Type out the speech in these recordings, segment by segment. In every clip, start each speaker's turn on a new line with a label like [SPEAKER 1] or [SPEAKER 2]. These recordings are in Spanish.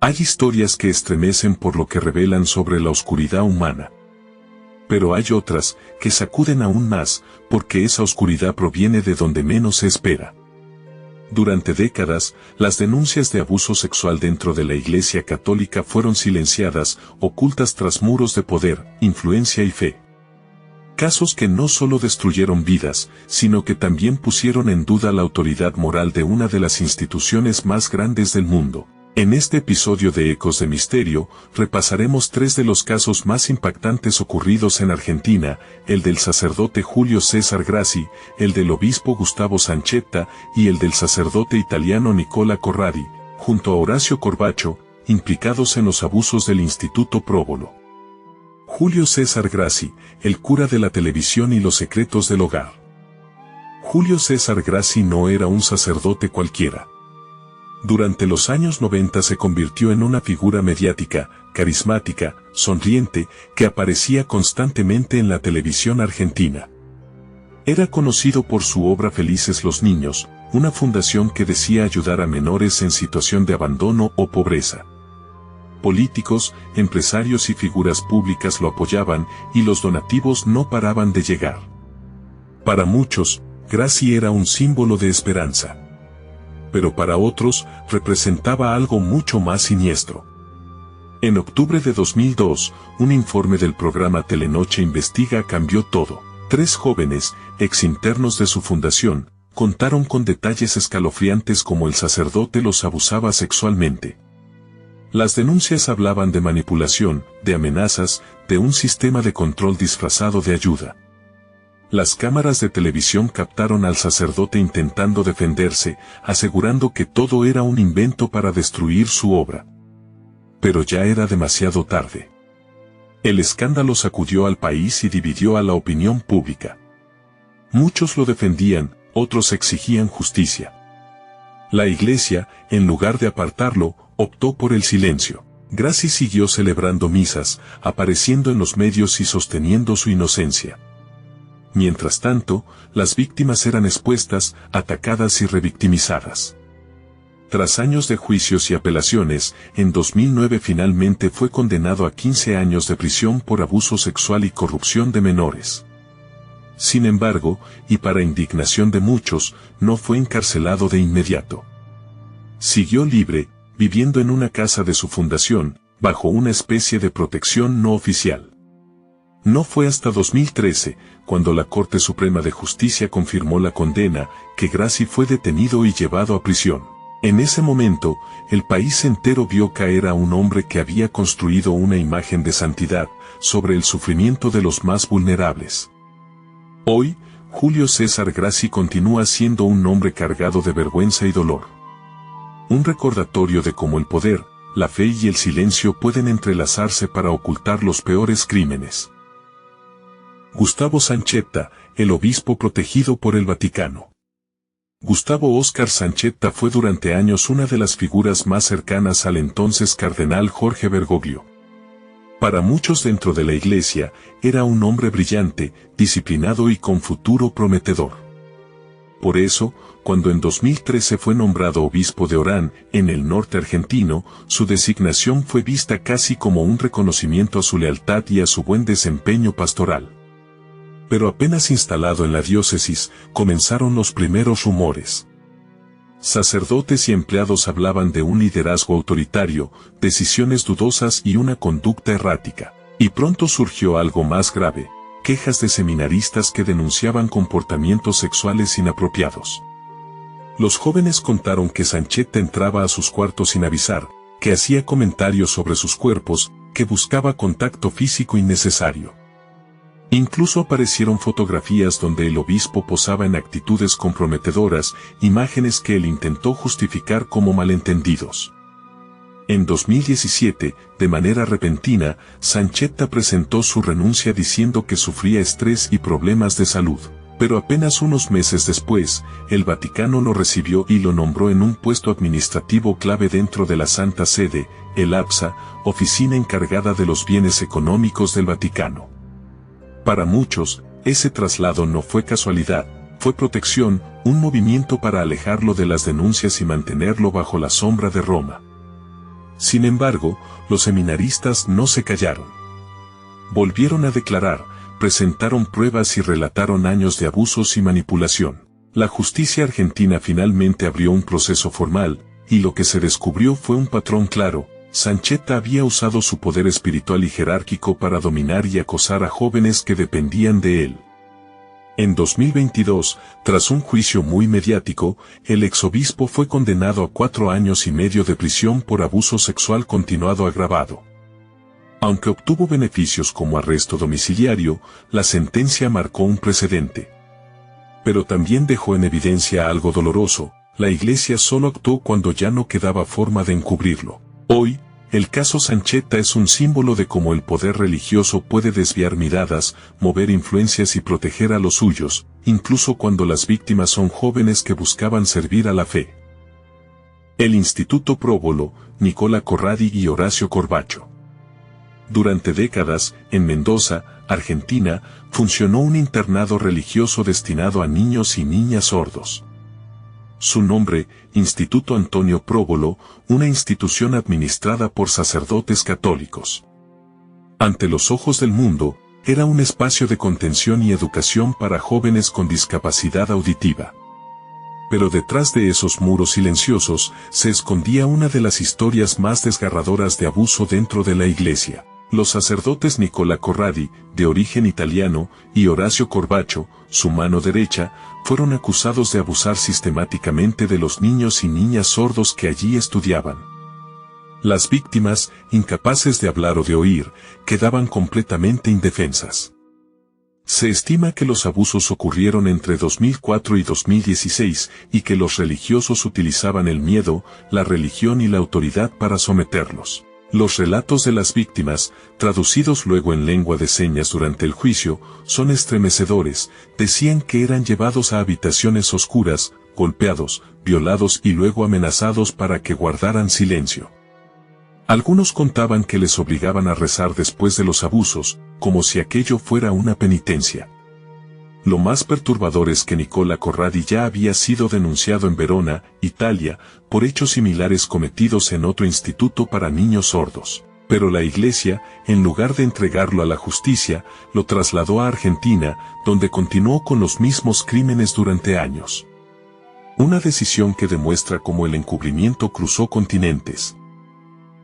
[SPEAKER 1] Hay historias que estremecen por lo que revelan sobre la oscuridad humana. Pero hay otras que sacuden aún más, porque esa oscuridad proviene de donde menos se espera. Durante décadas, las denuncias de abuso sexual dentro de la Iglesia Católica fueron silenciadas, ocultas tras muros de poder, influencia y fe. Casos que no solo destruyeron vidas, sino que también pusieron en duda la autoridad moral de una de las instituciones más grandes del mundo. En este episodio de Ecos de Misterio, repasaremos 3 de los casos más impactantes ocurridos en Argentina, el del sacerdote Julio César Grassi, el del obispo Gustavo Sanchetta y el del sacerdote italiano Nicola Corradi, junto a Horacio Corbacho, implicados en los abusos del Instituto Próbolo. Julio César Grassi, el cura de la televisión y los secretos del hogar. Julio César Grassi no era un sacerdote cualquiera. Durante los años 90 se convirtió en una figura mediática, carismática, sonriente, que aparecía constantemente en la televisión argentina. Era conocido por su obra Felices los Niños, una fundación que decía ayudar a menores en situación de abandono o pobreza. Políticos, empresarios y figuras públicas lo apoyaban y los donativos no paraban de llegar. Para muchos, Grassi era un símbolo de esperanza. Pero para otros, representaba algo mucho más siniestro. En octubre de 2002, un informe del programa Telenoche Investiga cambió todo. 3 jóvenes, exinternos de su fundación, contaron con detalles escalofriantes cómo el sacerdote los abusaba sexualmente. Las denuncias hablaban de manipulación, de amenazas, de un sistema de control disfrazado de ayuda. Las cámaras de televisión captaron al sacerdote intentando defenderse, asegurando que todo era un invento para destruir su obra. Pero ya era demasiado tarde. El escándalo sacudió al país y dividió a la opinión pública. Muchos lo defendían, otros exigían justicia. La Iglesia, en lugar de apartarlo, optó por el silencio. Grassi siguió celebrando misas, apareciendo en los medios y sosteniendo su inocencia. Mientras tanto, las víctimas eran expuestas, atacadas y revictimizadas. Tras años de juicios y apelaciones, en 2009 finalmente fue condenado a 15 años de prisión por abuso sexual y corrupción de menores. Sin embargo, y para indignación de muchos, no fue encarcelado de inmediato. Siguió libre, viviendo en una casa de su fundación, bajo una especie de protección no oficial. No fue hasta 2013, cuando la Corte Suprema de Justicia confirmó la condena, que Grassi fue detenido y llevado a prisión. En ese momento, el país entero vio caer a un hombre que había construido una imagen de santidad, sobre el sufrimiento de los más vulnerables. Hoy, Julio César Grassi continúa siendo un nombre cargado de vergüenza y dolor. Un recordatorio de cómo el poder, la fe y el silencio pueden entrelazarse para ocultar los peores crímenes. Gustavo Sanchetta, el obispo protegido por el Vaticano. Gustavo Óscar Sanchetta fue durante años una de las figuras más cercanas al entonces cardenal Jorge Bergoglio. Para muchos dentro de la Iglesia, era un hombre brillante, disciplinado y con futuro prometedor. Por eso, cuando en 2013 fue nombrado obispo de Orán, en el norte argentino, su designación fue vista casi como un reconocimiento a su lealtad y a su buen desempeño pastoral. Pero apenas instalado en la diócesis, comenzaron los primeros rumores. Sacerdotes y empleados hablaban de un liderazgo autoritario, decisiones dudosas y una conducta errática. Y pronto surgió algo más grave, quejas de seminaristas que denunciaban comportamientos sexuales inapropiados. Los jóvenes contaron que Sanchetta entraba a sus cuartos sin avisar, que hacía comentarios sobre sus cuerpos, que buscaba contacto físico innecesario. Incluso aparecieron fotografías donde el obispo posaba en actitudes comprometedoras, imágenes que él intentó justificar como malentendidos. En 2017, de manera repentina, Sanchetta presentó su renuncia diciendo que sufría estrés y problemas de salud. Pero apenas unos meses después, el Vaticano lo recibió y lo nombró en un puesto administrativo clave dentro de la Santa Sede, el APSA, oficina encargada de los bienes económicos del Vaticano. Para muchos, ese traslado no fue casualidad, fue protección, un movimiento para alejarlo de las denuncias y mantenerlo bajo la sombra de Roma. Sin embargo, los seminaristas no se callaron. Volvieron a declarar, presentaron pruebas y relataron años de abusos y manipulación. La justicia argentina finalmente abrió un proceso formal, y lo que se descubrió fue un patrón claro. Sancheta había usado su poder espiritual y jerárquico para dominar y acosar a jóvenes que dependían de él. En 2022, tras un juicio muy mediático, el exobispo fue condenado a 4 años y medio de prisión por abuso sexual continuado agravado. Aunque obtuvo beneficios como arresto domiciliario, la sentencia marcó un precedente. Pero también dejó en evidencia algo doloroso: la Iglesia solo actuó cuando ya no quedaba forma de encubrirlo. Hoy, el caso Sancheta es un símbolo de cómo el poder religioso puede desviar miradas, mover influencias y proteger a los suyos, incluso cuando las víctimas son jóvenes que buscaban servir a la fe. El Instituto Próbolo, Nicola Corradi y Horacio Corbacho. Durante décadas, en Mendoza, Argentina, funcionó un internado religioso destinado a niños y niñas sordos. Su nombre, Instituto Antonio Próbolo, una institución administrada por sacerdotes católicos. Ante los ojos del mundo, era un espacio de contención y educación para jóvenes con discapacidad auditiva. Pero detrás de esos muros silenciosos, se escondía una de las historias más desgarradoras de abuso dentro de la Iglesia. Los sacerdotes Nicola Corradi, de origen italiano, y Horacio Corbacho, su mano derecha, fueron acusados de abusar sistemáticamente de los niños y niñas sordos que allí estudiaban. Las víctimas, incapaces de hablar o de oír, quedaban completamente indefensas. Se estima que los abusos ocurrieron entre 2004 y 2016 y que los religiosos utilizaban el miedo, la religión y la autoridad para someterlos. Los relatos de las víctimas, traducidos luego en lengua de señas durante el juicio, son estremecedores. Decían que eran llevados a habitaciones oscuras, golpeados, violados y luego amenazados para que guardaran silencio. Algunos contaban que les obligaban a rezar después de los abusos, como si aquello fuera una penitencia. Lo más perturbador es que Nicola Corradi ya había sido denunciado en Verona, Italia, por hechos similares cometidos en otro instituto para niños sordos. Pero la Iglesia, en lugar de entregarlo a la justicia, lo trasladó a Argentina, donde continuó con los mismos crímenes durante años. Una decisión que demuestra cómo el encubrimiento cruzó continentes.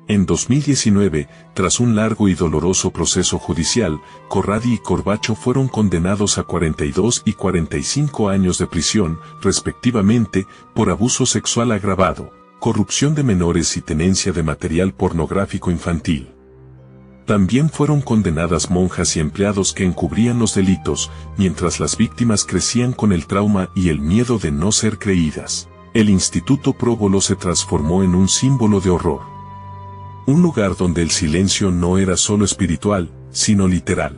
[SPEAKER 1] En 2019, tras un largo y doloroso proceso judicial, Corradi y Corbacho fueron condenados a 42 y 45 años de prisión, respectivamente, por abuso sexual agravado, corrupción de menores y tenencia de material pornográfico infantil. También fueron condenadas monjas y empleados que encubrían los delitos, mientras las víctimas crecían con el trauma y el miedo de no ser creídas. El Instituto Próbolo se transformó en un símbolo de horror. Un lugar donde el silencio no era solo espiritual, sino literal.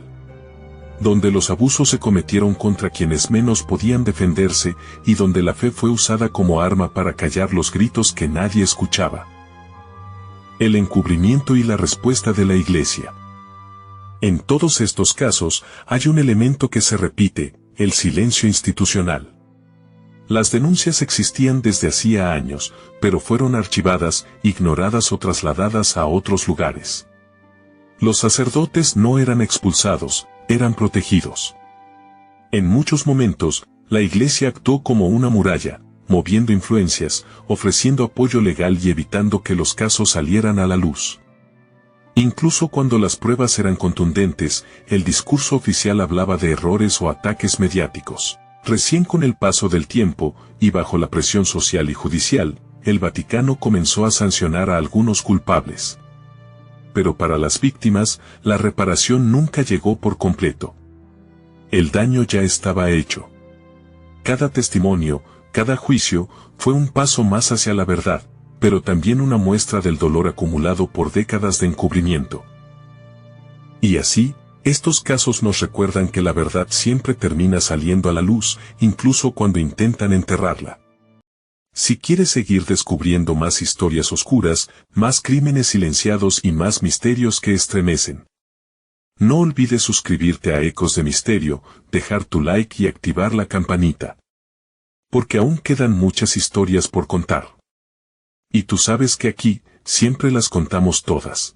[SPEAKER 1] Donde los abusos se cometieron contra quienes menos podían defenderse y donde la fe fue usada como arma para callar los gritos que nadie escuchaba. El encubrimiento y la respuesta de la Iglesia. En todos estos casos, hay un elemento que se repite: el silencio institucional. Las denuncias existían desde hacía años, pero fueron archivadas, ignoradas o trasladadas a otros lugares. Los sacerdotes no eran expulsados, eran protegidos. En muchos momentos, la Iglesia actuó como una muralla, moviendo influencias, ofreciendo apoyo legal y evitando que los casos salieran a la luz. Incluso cuando las pruebas eran contundentes, el discurso oficial hablaba de errores o ataques mediáticos. Recién con el paso del tiempo, y bajo la presión social y judicial, el Vaticano comenzó a sancionar a algunos culpables. Pero para las víctimas, la reparación nunca llegó por completo. El daño ya estaba hecho. Cada testimonio, cada juicio, fue un paso más hacia la verdad, pero también una muestra del dolor acumulado por décadas de encubrimiento. Y así, estos casos nos recuerdan que la verdad siempre termina saliendo a la luz, incluso cuando intentan enterrarla. Si quieres seguir descubriendo más historias oscuras, más crímenes silenciados y más misterios que estremecen, no olvides suscribirte a Ecos de Misterio, dejar tu like y activar la campanita. Porque aún quedan muchas historias por contar. Y tú sabes que aquí, siempre las contamos todas.